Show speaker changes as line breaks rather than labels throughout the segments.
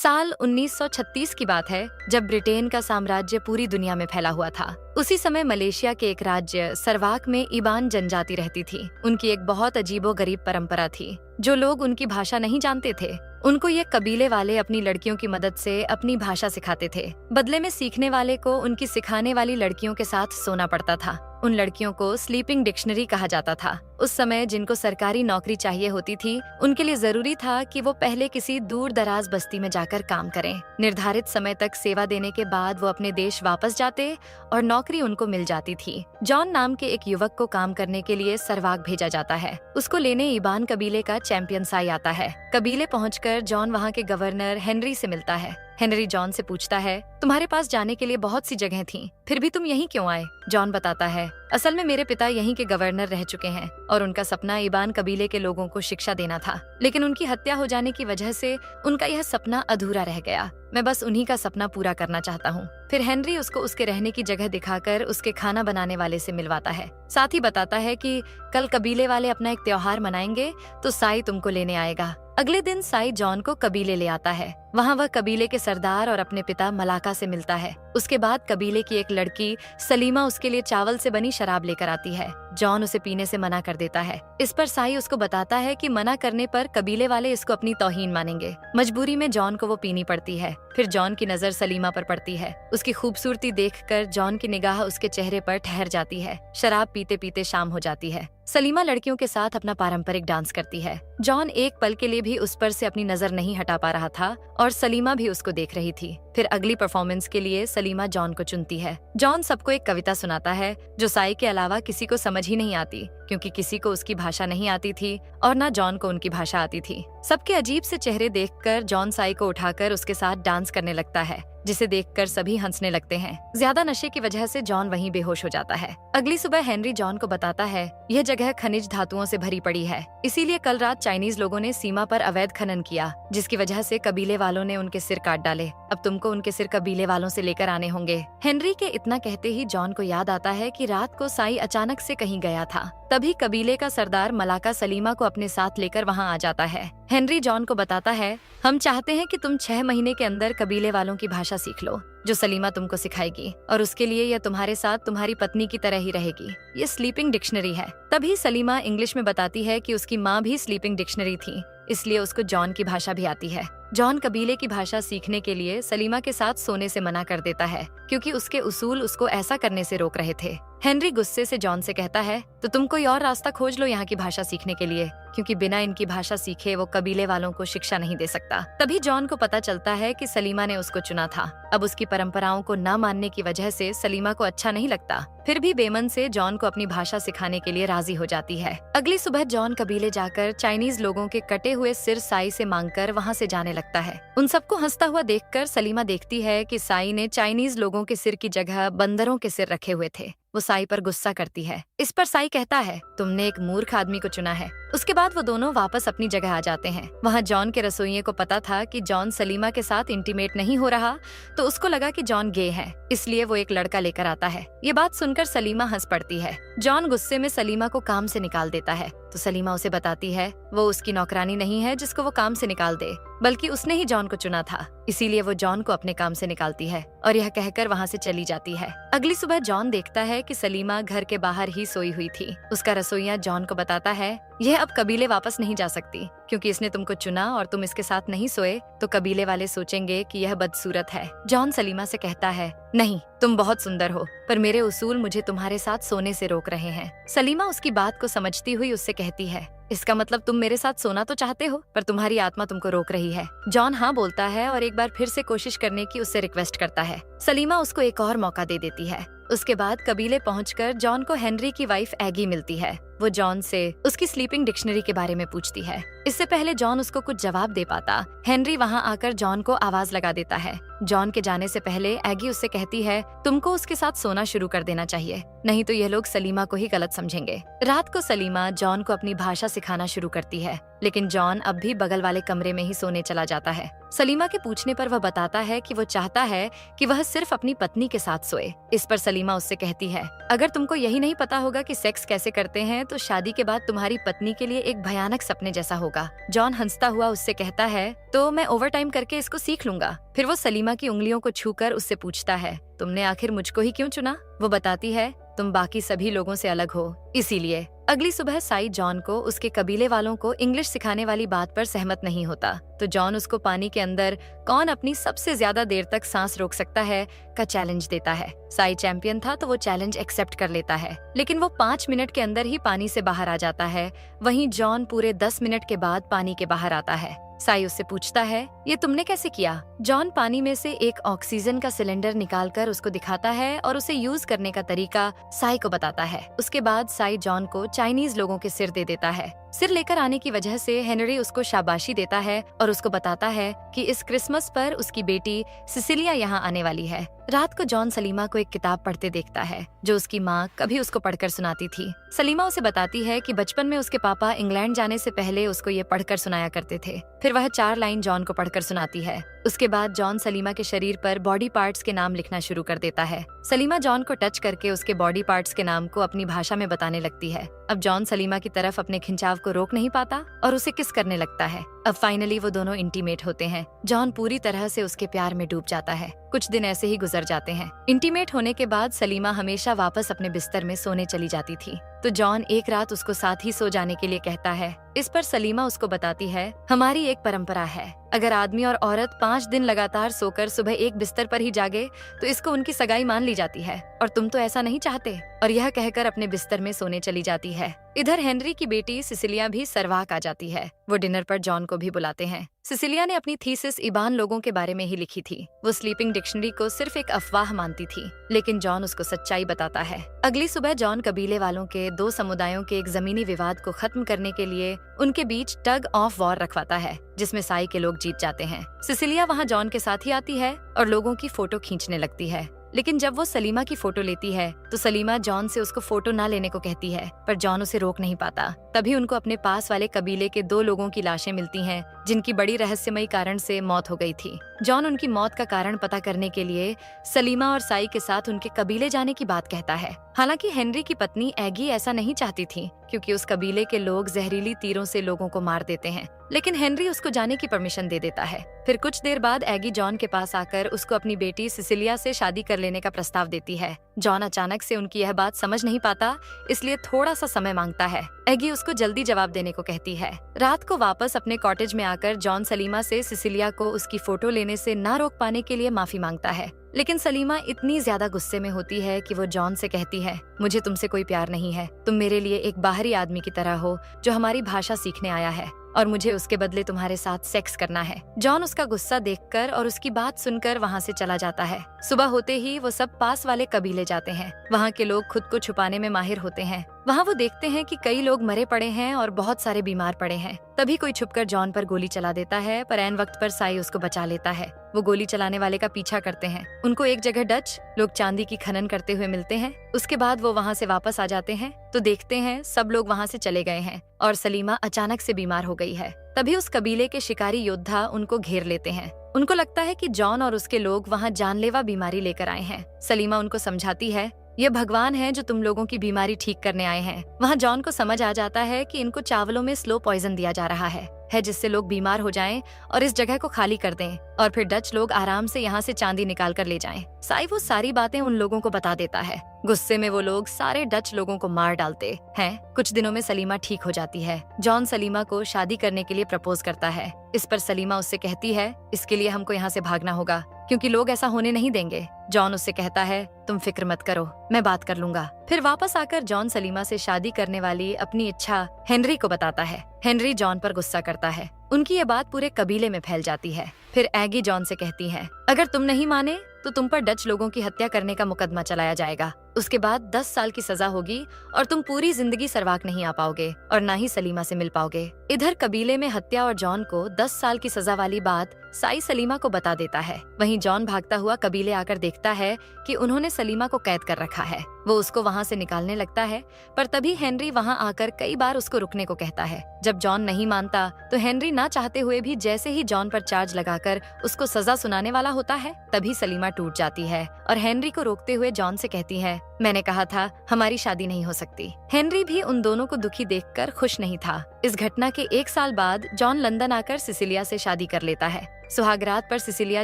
साल 1936 की बात है, जब ब्रिटेन का साम्राज्य पूरी दुनिया में फैला हुआ था। उसी समय मलेशिया के एक राज्य सरवाक में इबान जनजाति रहती थी। उनकी एक बहुत अजीबोगरीब परंपरा थी। जो लोग उनकी भाषा नहीं जानते थे, उनको ये कबीले वाले अपनी लड़कियों की मदद से अपनी भाषा सिखाते थे। बदले में सीखने वाले को उनकी सिखाने वाली लड़कियों के साथ सोना पड़ता था। उन लड़कियों को स्लीपिंग डिक्शनरी कहा जाता था। उस समय जिनको सरकारी नौकरी चाहिए होती थी, उनके लिए जरूरी था कि वो पहले किसी दूर दराज बस्ती में जाकर काम करें। निर्धारित समय तक सेवा देने के बाद वो अपने देश वापस जाते और नौकरी उनको मिल जाती थी। जॉन नाम के एक युवक को काम करने के लिए सरवाक भेजा जाता है। उसको लेने इबान कबीले का चैंपियन साई आता है। कबीले पहुंचकर जॉन वहाँ के गवर्नर हेनरी से मिलता है। हेनरी जॉन से पूछता है, तुम्हारे पास जाने के लिए बहुत सी जगह थी, फिर भी तुम यहीं क्यों आए? जॉन बताता है, असल में मेरे पिता यहीं के गवर्नर रह चुके हैं और उनका सपना इबान कबीले के लोगों को शिक्षा देना था, लेकिन उनकी हत्या हो जाने की वजह से उनका यह सपना अधूरा रह गया। मैं बस उन्हीं का सपना पूरा करना चाहता हूँ। फिर हेनरी उसको उसके रहने की जगह दिखाकर उसके खाना बनाने वाले से मिलवाता है। साथ ही बताता है कि कल कबीले वाले अपना एक त्योहार मनाएंगे तो साई तुमको लेने आएगा। अगले दिन साई जॉन को कबीले ले आता है। वहाँ वह कबीले के सरदार और अपने पिता मलाका से मिलता है। उसके बाद कबीले की एक लड़की सलीमा उसके लिए चावल से बनी शराब लेकर आती है। जॉन उसे पीने से मना कर देता है। इस पर साई उसको बताता है कि मना करने पर कबीले वाले इसको अपनी तौहीन मानेंगे। मजबूरी में जॉन को वो पीनी पड़ती है। फिर जॉन की नजर सलीमा पर पड़ती है। उसकी खूबसूरती देखकर जॉन की निगाह उसके चेहरे पर ठहर जाती है। शराब पीते पीते शाम हो जाती है। सलीमा लड़कियों के साथ अपना पारंपरिक डांस करती है। जॉन एक पल के लिए भी उस पर से अपनी नजर नहीं हटा पा रहा था और सलीमा भी उसको देख रही थी। फिर अगली परफॉर्मेंस के लिए सलीमा जॉन को चुनती है। जॉन सबको एक कविता सुनाता है जो साई के अलावा किसी को समझ ही नहीं आती, क्योंकि किसी को उसकी भाषा नहीं आती थी और न जॉन को उनकी भाषा आती थी। सबके अजीब से चेहरे देखकर जॉन साई को उठाकर उसके साथ डांस करने लगता है, जिसे देखकर सभी हंसने लगते हैं। ज्यादा नशे की वजह से जॉन वहीं बेहोश हो जाता है। अगली सुबह हेनरी जॉन को बताता है, यह जगह खनिज धातुओं से भरी पड़ी है, इसीलिए कल रात चाइनीज लोगों ने सीमा पर अवैध खनन किया, जिसकी वजह से कबीले वालों ने उनके सिर काट डाले। अब तुमको उनके सिर कबीले वालों से लेकर आने होंगे। हेनरी के इतना कहते ही जॉन को याद आता है कि रात को साई अचानक से कहीं गया था। तभी कबीले का सरदार मलाका सलीमा को अपने साथ लेकर वहाँ आ जाता है। हेनरी जॉन को बताता है, हम चाहते हैं कि तुम 6 महीने के अंदर कबीले वालों की भाषा सीख लो, जो सलीमा तुमको सिखाएगी, और उसके लिए यह तुम्हारे साथ तुम्हारी पत्नी की तरह ही रहेगी। ये स्लीपिंग डिक्शनरी है। तभी सलीमा इंग्लिश में बताती है कि उसकी माँ भी स्लीपिंग डिक्शनरी थी, इसलिए उसको जॉन की भाषा भी आती है। जॉन कबीले की भाषा सीखने के लिए सलीमा के साथ सोने से मना कर देता है, क्योंकि उसके उसूल उसको ऐसा करने से रोक रहे थे। हेनरी गुस्से से जॉन से कहता है, तो तुम कोई और रास्ता खोज लो यहाँ की भाषा सीखने के लिए, क्योंकि बिना इनकी भाषा सीखे वो कबीले वालों को शिक्षा नहीं दे सकता। तभी जॉन को पता चलता है कि सलीमा ने उसको चुना था। अब उसकी परंपराओं को न मानने की वजह से सलीमा को अच्छा नहीं लगता, फिर भी बेमन से जॉन को अपनी भाषा सिखाने के लिए राजी हो जाती है। अगली सुबह जॉन कबीले जाकर चाइनीज लोगों के कटे हुए सिर साई से मांगकर वहाँ से जाने लगता है। उन सबको हंसता हुआ देखकर सलीमा देखती है कि साई ने चाइनीज लोगों के सिर की जगह बंदरों के सिर रखे हुए थे। वो साई पर गुस्सा करती है। इस पर साई कहता है, तुमने एक मूर्ख आदमी को चुना है। उसके बाद वो दोनों वापस अपनी जगह आ जाते हैं। वहाँ जॉन के रसोइये को पता था कि जॉन सलीमा के साथ इंटीमेट नहीं हो रहा, तो उसको लगा कि जॉन गे है, इसलिए वो एक लड़का लेकर आता है। ये बात सुनकर सलीमा हंस पड़ती है। जॉन गुस्से में सलीमा को काम से निकाल देता है, तो सलीमा उसे बताती है वो उसकी नौकरानी नहीं है जिसको वो काम से निकाल दे, बल्कि उसने ही जॉन को चुना था, इसीलिए वो जॉन को अपने काम से निकालती है और यह कहकर वहाँ से चली जाती है। अगली सुबह जॉन देखता है कि सलीमा घर के बाहर ही सोई हुई थी। उसका रसोइया जॉन को बताता है, यह अब कबीले वापस नहीं जा सकती, क्योंकि इसने तुमको चुना और तुम इसके साथ नहीं सोए तो कबीले वाले सोचेंगे कि यह बदसूरत है। जॉन सलीमा से कहता है, नहीं, तुम बहुत सुंदर हो, पर मेरे उसूल मुझे तुम्हारे साथ सोने से रोक रहे हैं। सलीमा उसकी बात को समझती हुई उससे कहती है, इसका मतलब तुम मेरे साथ सोना तो चाहते हो, पर तुम्हारी आत्मा तुमको रोक रही है। जॉन हाँ बोलता है और एक बार फिर से कोशिश करने की उससे रिक्वेस्ट करता है। सलीमा उसको एक और मौका दे देती है। उसके बाद कबीले पहुंचकर जॉन को हेनरी की वाइफ एगी मिलती है। वो जॉन से उसकी स्लीपिंग डिक्शनरी के बारे में पूछती है। इससे पहले जॉन उसको कुछ जवाब दे पाता, हेनरी वहाँ आकर जॉन को आवाज लगा देता है। जॉन के जाने से पहले एगी उससे कहती है तुमको उसके साथ सोना शुरू कर देना चाहिए, नहीं तो यह लोग सलीमा को ही गलत समझेंगे। रात को सलीमा जॉन को अपनी भाषा सिखाना शुरू करती है, लेकिन जॉन अब भी बगल वाले कमरे में ही सोने चला जाता है। सलीमा के पूछने पर वह बताता है कि वो चाहता है कि वह सिर्फ अपनी पत्नी के साथ सोए। इस पर सलीमा उससे कहती है अगर तुमको यही नहीं पता होगा कि सेक्स कैसे करते हैं तो शादी के बाद तुम्हारी पत्नी के लिए एक भयानक सपने जैसा होगा। जॉन हंसता हुआ उससे कहता है तो मैं ओवरटाइम करके इसको सीख लूंगा। फिर वो सलीमा की उंगलियों को छूकर उससे पूछता है तुमने आखिर मुझको ही क्यों चुना? वो बताती है तुम बाकी सभी लोगों से अलग हो, इसीलिए। अगली सुबह साई जॉन को उसके कबीले वालों को इंग्लिश सिखाने वाली बात पर सहमत नहीं होता, तो जॉन उसको पानी के अंदर कौन अपनी सबसे ज्यादा देर तक सांस रोक सकता है का चैलेंज देता है। साई चैंपियन था तो वो चैलेंज एक्सेप्ट कर लेता है, लेकिन वो 5 मिनट के अंदर ही पानी से बाहर आ जाता है। वहीं जॉन पूरे 10 मिनट के बाद पानी के बाहर आता है। साई उससे पूछता है ये तुमने कैसे किया? जॉन पानी में से एक ऑक्सीजन का सिलेंडर निकालकर उसको दिखाता है और उसे यूज करने का तरीका साई को बताता है। उसके बाद साई जॉन को चाइनीज लोगों के सिर दे देता है। सिर लेकर आने की वजह से हेनरी उसको शाबाशी देता है और उसको बताता है कि इस क्रिसमस पर उसकी बेटी सिसिलिया यहाँ आने वाली है। रात को जॉन सलीमा को एक किताब पढ़ते देखता है जो उसकी माँ कभी उसको पढ़कर सुनाती थी। सलीमा उसे बताती है कि बचपन में उसके पापा इंग्लैंड जाने से पहले उसको ये पढ़कर सुनाया करते थे। फिर वह 4 लाइन जॉन को पढ़कर सुनाती है। उसके बाद जॉन सलीमा के शरीर पर बॉडी पार्ट्स के नाम लिखना शुरू कर देता है। सलीमा जॉन को टच करके उसके बॉडी पार्ट्स के नाम को अपनी भाषा में बताने लगती है। अब जॉन सलीमा की तरफ अपने खिंचाव को रोक नहीं पाता और उसे किस करने लगता है। अब फाइनली वो दोनों इंटीमेट होते हैं। जॉन पूरी तरह से उसके प्यार में डूब जाता है। कुछ दिन ऐसे ही गुजर जाते हैं। इंटीमेट होने के बाद सलीमा हमेशा वापस अपने बिस्तर में सोने चली जाती थी, तो जॉन एक रात उसको साथ ही सो जाने के लिए कहता है। इस पर सलीमा उसको बताती है हमारी एक परंपरा है, अगर आदमी और औरत 5 दिन लगातार सोकर सुबह एक बिस्तर पर ही जागे तो इसको उनकी सगाई मान ली जाती है, और तुम तो ऐसा नहीं चाहते। और यह कहकर अपने बिस्तर में सोने चली जाती है। इधर हेनरी की बेटी सिसिलिया भी सरवाक आ जाती है। वो डिनर पर जॉन को भी बुलाते हैं। सिसिलिया ने अपनी थीसिस इबान लोगों के बारे में ही लिखी थी। वो स्लीपिंग डिक्शनरी को सिर्फ एक अफवाह मानती थी, लेकिन जॉन उसको सच्चाई बताता है। अगली सुबह जॉन कबीले वालों के 2 समुदायों के एक जमीनी विवाद को खत्म करने के लिए उनके बीच टग ऑफ वॉर रखवाता है, जिसमें साई के लोग जीत जाते हैं। सिसिलिया वहाँ जॉन के साथ ही आती है और लोगों की फोटो खींचने लगती है, लेकिन जब वो सलीमा की फोटो लेती है तो सलीमा जॉन से उसको फोटो ना लेने को कहती है, पर जॉन उसे रोक नहीं पाता। तभी उनको अपने पास वाले कबीले के 2 लोगों की लाशें मिलती हैं, जिनकी बड़ी रहस्यमयी कारण से मौत हो गई थी। जॉन उनकी मौत का कारण पता करने के लिए सलीमा और साई के साथ उनके कबीले जाने की बात कहता है। हालांकि हेनरी की पत्नी एगी ऐसा नहीं चाहती थी, क्योंकि उस कबीले के लोग जहरीली तीरों से लोगों को मार देते हैं, लेकिन हेनरी उसको जाने की परमिशन दे देता है। फिर कुछ देर बाद एगी जॉन के पास आकर उसको अपनी बेटी सिसिलिया से शादी कर लेने का प्रस्ताव देती है। जॉन अचानक से उनकी यह बात समझ नहीं पाता, इसलिए थोड़ा सा समय मांगता है। एगी उसको जल्दी जवाब देने को कहती है। रात को वापस अपने कॉटेज में आकर जॉन सलीमा से सिसिलिया को उसकी फोटो लेने से ना रोक पाने के लिए माफी मांगता है, लेकिन सलीमा इतनी ज्यादा गुस्से में होती है कि वो जॉन से कहती है मुझे तुमसे कोई प्यार नहीं है, तुम मेरे लिए एक बाहरी आदमी की तरह हो जो हमारी भाषा सीखने आया है, और मुझे उसके बदले तुम्हारे साथ सेक्स करना है। जॉन उसका गुस्सा देखकर और उसकी बात सुनकर वहाँ से चला जाता है। सुबह होते ही वो सब पास वाले कबीले जाते हैं। वहाँ के लोग खुद को छुपाने में माहिर होते हैं। वहाँ वो देखते हैं कि कई लोग मरे पड़े हैं और बहुत सारे बीमार पड़े हैं। तभी कोई छुपकर जॉन पर गोली चला देता है, पर ऐन वक्त पर साई उसको बचा लेता है। वो गोली चलाने वाले का पीछा करते हैं। उनको एक जगह डच लोग चांदी की खनन करते हुए मिलते हैं। उसके बाद वो वहाँ से वापस आ जाते हैं तो देखते हैं सब लोग वहाँ से चले गए हैं और सलीमा अचानक से बीमार हो गई है। तभी उस कबीले के शिकारी योद्धा उनको घेर लेते हैं। उनको लगता है कि जॉन और उसके लोग वहाँ जानलेवा बीमारी लेकर आए हैं। सलीमा उनको समझाती है ये भगवान है जो तुम लोगों की बीमारी ठीक करने आए हैं। वहाँ जॉन को समझ आ जाता है कि इनको चावलों में स्लो पॉइजन दिया जा रहा है जिससे लोग बीमार हो जाएं और इस जगह को खाली कर दें, और फिर डच लोग आराम से यहाँ से चांदी निकाल कर ले जाएं। साई वो सारी बातें उन लोगों को बता देता है। गुस्से में वो लोग सारे डच लोगों को मार डालते हैं। कुछ दिनों में सलीमा ठीक हो जाती है। जॉन सलीमा को शादी करने के लिए प्रपोज करता है। इस पर सलीमा उससे कहती है इसके लिए हमको यहाँ से भागना होगा, क्योंकि लोग ऐसा होने नहीं देंगे। जॉन उससे कहता है तुम फिक्र मत करो, मैं बात कर लूंगा। फिर वापस आकर जॉन सलीमा से शादी करने वाली अपनी इच्छा हेनरी को बताता है। हेनरी जॉन पर गुस्सा करता है। उनकी ये बात पूरे कबीले में फैल जाती है। फिर एगी जॉन से कहती है अगर तुम नहीं माने तो तुम पर डच लोगों की हत्या करने का मुकदमा चलाया जाएगा। उसके बाद 10 साल की सजा होगी और तुम पूरी जिंदगी सरवाक नहीं आ पाओगे और ना ही सलीमा से मिल पाओगे। इधर कबीले में हत्या और जॉन को 10 साल की सजा वाली बात साई सलीमा को बता देता है। वहीं जॉन भागता हुआ कबीले आकर देखता है कि उन्होंने सलीमा को कैद कर रखा है। वो उसको वहाँ से निकालने लगता है, पर तभी हेनरी वहाँ आकर कई बार उसको रुकने को कहता है। जब जॉन नहीं मानता तो हेनरी ना चाहते हुए भी जैसे ही जॉन पर चार्ज लगाकर उसको सजा सुनाने वाला होता है, तभी सलीमा टूट जाती है और हेनरी को रोकते हुए जॉन से कहती है, मैंने कहा था हमारी शादी नहीं हो सकती। हेनरी भी उन दोनों को दुखी देखकर खुश नहीं था। इस घटना के 1 साल बाद जॉन लंदन आकर सिसिलिया से शादी कर लेता है। सुहागरात पर सिसिलिया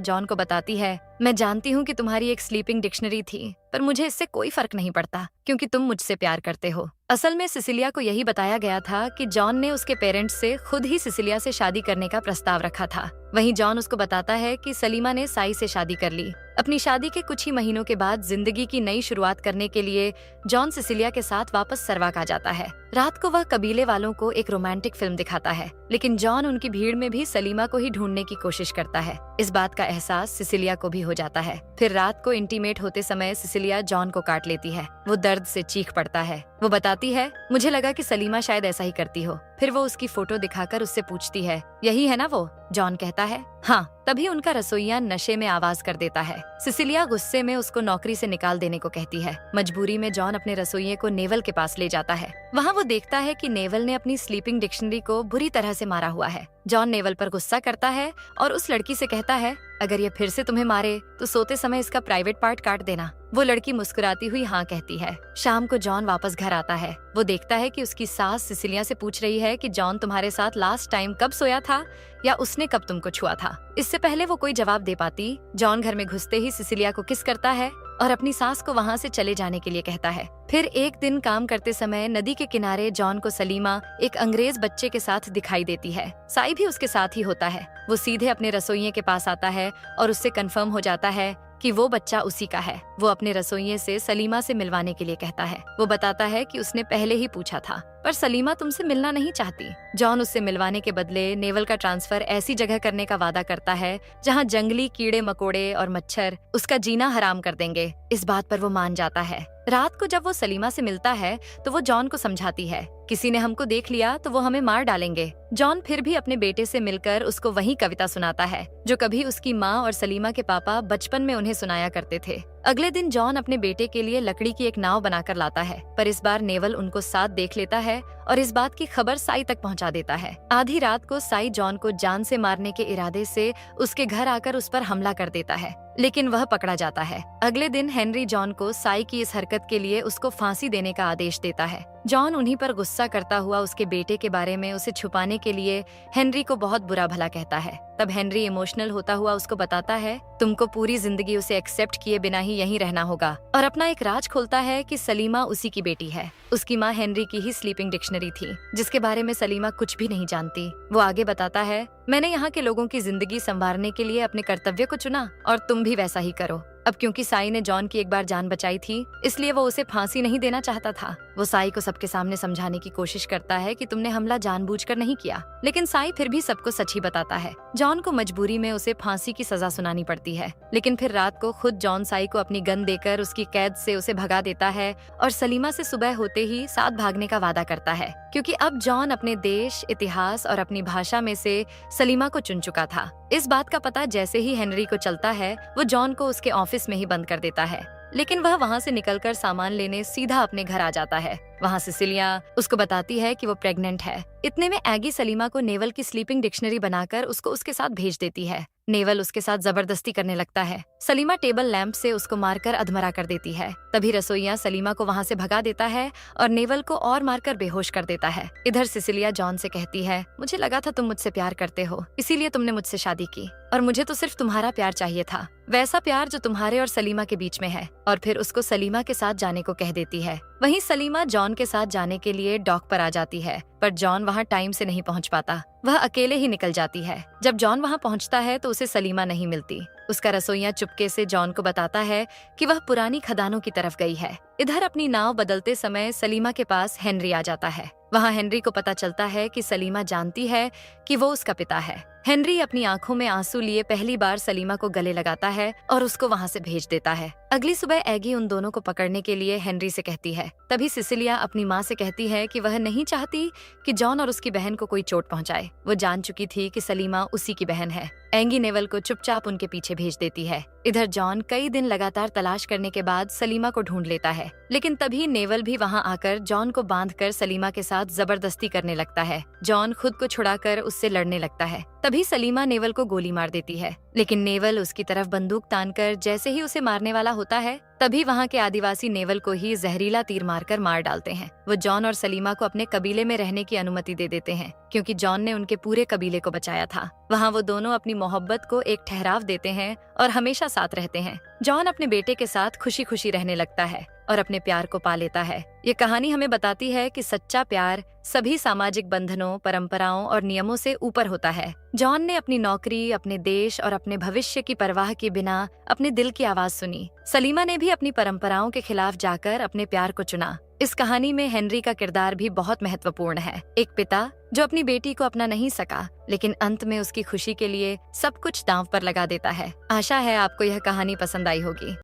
जॉन को बताती है, मैं जानती हूँ कि तुम्हारी एक स्लीपिंग डिक्शनरी थी, पर मुझे इससे कोई फर्क नहीं पड़ता क्योंकि तुम मुझसे प्यार करते हो। असल में सिसिलिया को यही बताया गया था कि जॉन ने उसके पेरेंट्स से खुद ही सिसिलिया से शादी करने का प्रस्ताव रखा था। वहीं जॉन उसको बताता है कि सलीमा ने साई से शादी कर ली। अपनी शादी के कुछ ही महीनों के बाद जिंदगी की नई शुरुआत करने के लिए जॉन सिसिलिया के साथ वापस सरवाक आ जाता है। रात को वह कबीले वालों को एक रोमांटिक फिल्म दिखाता है, लेकिन जॉन उनकी भीड़ में भी सलीमा को ही ढूंढने की कोशिश करता है। इस बात का एहसास सिसिलिया को भी हो जाता है। फिर रात को इंटीमेट होते समय सिसिलिया जॉन को काट लेती है। वो दर्द से चीख पड़ता है। वो बताती है, मुझे लगा कि सलीमा शायद ऐसा ही करती हो। फिर वो उसकी फोटो दिखाकर उससे पूछती है, यही है ना वो? जॉन कहता है, हाँ। तभी उनका रसोइया नशे में आवाज कर देता है। सिसिलिया गुस्से में उसको नौकरी से निकाल देने को कहती है। मजबूरी में जॉन अपने रसोइये को नेवल के पास ले जाता है। वहाँ वो देखता है कि नेवल ने अपनी स्लीपिंग डिक्शनरी को बुरी तरह से मारा हुआ है। जॉन नेवल पर गुस्सा करता है और उस लड़की से कहता है, अगर ये फिर से तुम्हें मारे तो सोते समय इसका प्राइवेट पार्ट काट देना। वो लड़की मुस्कुराती हुई हाँ कहती है। शाम को जॉन वापस घर आता है। वो देखता है कि उसकी सास सिसिलिया से पूछ रही है कि जॉन तुम्हारे साथ लास्ट टाइम कब सोया था या उसने कब तुमको छुआ था। इससे पहले वो कोई जवाब दे पाती, जॉन घर में घुसते ही सिसिलिया को किस करता है और अपनी सास को वहाँ से चले जाने के लिए कहता है। फिर एक दिन काम करते समय नदी के किनारे जॉन को सलीमा एक अंग्रेज बच्चे के साथ दिखाई देती है। साई भी उसके साथ ही होता है। वो सीधे अपने रसोइये के पास आता है और उससे कंफर्म हो जाता है कि वो बच्चा उसी का है। वो अपने रसोइये से सलीमा से मिलवाने के लिए कहता है। वो बताता है कि उसने पहले ही पूछा था, पर सलीमा तुमसे मिलना नहीं चाहती। जॉन उससे मिलवाने के बदले नेवल का ट्रांसफर ऐसी जगह करने का वादा करता है जहाँ जंगली कीड़े मकोड़े और मच्छर उसका जीना हराम कर देंगे। इस बात पर वो मान जाता है। रात को जब वो सलीमा से मिलता है तो वो जॉन को समझाती है, किसी ने हमको देख लिया तो वो हमें मार डालेंगे। जॉन फिर भी अपने बेटे से मिलकर उसको वही कविता सुनाता है जो कभी उसकी माँ और सलीमा के पापा बचपन में उन्हें सुनाया करते थे। अगले दिन जॉन अपने बेटे के लिए लकड़ी की एक नाव बनाकर लाता है, पर इस बार नेवल उनको साथ देख लेता है और इस बात की खबर साई तक पहुंचा देता है। आधी रात को साई जॉन को जान से मारने के इरादे से उसके घर आकर उस पर हमला कर देता है, लेकिन वह पकड़ा जाता है। अगले दिन हेनरी जॉन को साई की इस हरकत के लिए उसको फांसी देने का आदेश देता है। जॉन उन्हीं पर गुस्सा करता हुआ उसके बेटे के बारे में उसे छुपाने के लिए हेनरी को बहुत बुरा भला कहता है। तब हेनरी इमोशनल होता हुआ उसको बताता है, तुमको पूरी जिंदगी उसे एक्सेप्ट किए बिना ही यहीं रहना होगा, और अपना एक राज खोलता है कि सलीमा उसी की बेटी है। उसकी माँ हेनरी की ही स्लीपिंग डिक्शनरी थी, जिसके बारे में सलीमा कुछ भी नहीं जानती। वो आगे बताता है, मैंने यहाँ के लोगों की जिंदगी संवारने के लिए अपने कर्तव्य को चुना और तुम भी वैसा ही करो। अब क्योंकि साई ने जॉन की एक बार जान बचाई थी, इसलिए वो उसे फांसी नहीं देना चाहता था। वो साई को सबके सामने समझाने की कोशिश करता है कि तुमने हमला जानबूझकर नहीं किया, लेकिन साई फिर भी सबको सच ही बताता है। जॉन को मजबूरी में उसे फांसी की सजा सुनानी पड़ती है, लेकिन फिर रात को खुद जॉन साई को अपनी गन देकर उसकी कैद से उसे भगा देता है और सलीमा से सुबह होते ही साथ भागने का वादा करता है, क्योंकि अब जॉन अपने देश, इतिहास और अपनी भाषा में से सलीमा को चुन चुका था। इस बात का पता जैसे ही हेनरी को चलता है, वो जॉन को उसके ऑफिस में ही बंद कर देता है, लेकिन वह वहाँ से निकलकर सामान लेने सीधा अपने घर आ जाता है। वहाँ सिसिलिया उसको बताती है कि वो प्रेग्नेंट है। इतने में एगी सलीमा को नेवल की स्लीपिंग डिक्शनरी बनाकर उसको उसके साथ भेज देती है। नेवल उसके साथ जबरदस्ती करने लगता है। सलीमा टेबल लैंप से उसको मारकर अधमरा कर देती है। तभी रसोइया सलीमा को वहाँ से भगा देता है और नेवल को और मारकर बेहोश कर देता है। इधर सिसिलिया जॉन से कहती है, मुझे लगा था तुम मुझसे प्यार करते हो, इसीलिए तुमने मुझसे शादी की, और मुझे तो सिर्फ तुम्हारा प्यार चाहिए था, वैसा प्यार जो तुम्हारे और सलीमा के बीच में है। और फिर उसको सलीमा के साथ जाने को कह देती है। वहीं सलीमा जॉन के साथ जाने के लिए डॉक पर आ जाती है, पर जॉन वहाँ टाइम से नहीं पहुँच पाता। वह अकेले ही निकल जाती है। जब जॉन वहाँ पहुँचता है तो उसे सलीमा नहीं मिलती। उसका रसोइया चुपके से जॉन को बताता है कि वह पुरानी खदानों की तरफ गई है। इधर अपनी नाव बदलते समय सलीमा के पास हेनरी आ जाता है। वहाँ हेनरी को पता चलता है कि सलीमा जानती है कि वो उसका पिता है। हेनरी अपनी आंखों में आंसू लिए पहली बार सलीमा को गले लगाता है और उसको वहाँ से भेज देता है। अगली सुबह एगी उन दोनों को पकड़ने के लिए हेनरी से कहती है। तभी सिसिलिया अपनी माँ से कहती है कि वह नहीं चाहती कि जॉन और उसकी बहन को कोई चोट पहुंचाए। वो जान चुकी थी कि सलीमा उसी की बहन है। एंगी नेवल को चुपचाप उनके पीछे भेज देती है। इधर जॉन कई दिन लगातार तलाश करने के बाद सलीमा को ढूंढ लेता है, लेकिन तभी नेवल भी वहां आकर जॉन को बांधकर सलीमा के साथ जबरदस्ती करने लगता है। जॉन खुद को छुड़ाकर उससे लड़ने लगता है। तभी सलीमा नेवल को गोली मार देती है, लेकिन नेवल उसकी तरफ बंदूक तानकर जैसे ही उसे मारने वाला होता है, तभी वहाँ के आदिवासी नेवल को ही जहरीला तीर मारकर मार डालते हैं। वो जॉन और सलीमा को अपने कबीले में रहने की अनुमति दे देते हैं, क्योंकि जॉन ने उनके पूरे कबीले को बचाया था। वहाँ वो दोनों अपनी मोहब्बत को एक ठहराव देते हैं और हमेशा साथ रहते हैं। जॉन अपने बेटे के साथ खुशी खुशी रहने लगता है और अपने प्यार को पा लेता है। ये कहानी हमें बताती है कि सच्चा प्यार सभी सामाजिक बंधनों, परंपराओं और नियमों से ऊपर होता है। जॉन ने अपनी नौकरी, अपने देश और अपने भविष्य की परवाह के बिना अपने दिल की आवाज सुनी। सलीमा ने भी अपनी परंपराओं के खिलाफ जाकर अपने प्यार को चुना। इस कहानी में हेनरी का किरदार भी बहुत महत्वपूर्ण है। एक पिता जो अपनी बेटी को अपना नहीं सका, लेकिन अंत में उसकी खुशी के लिए सब कुछ दांव पर लगा देता है। आशा है आपको यह कहानी पसंद आई होगी।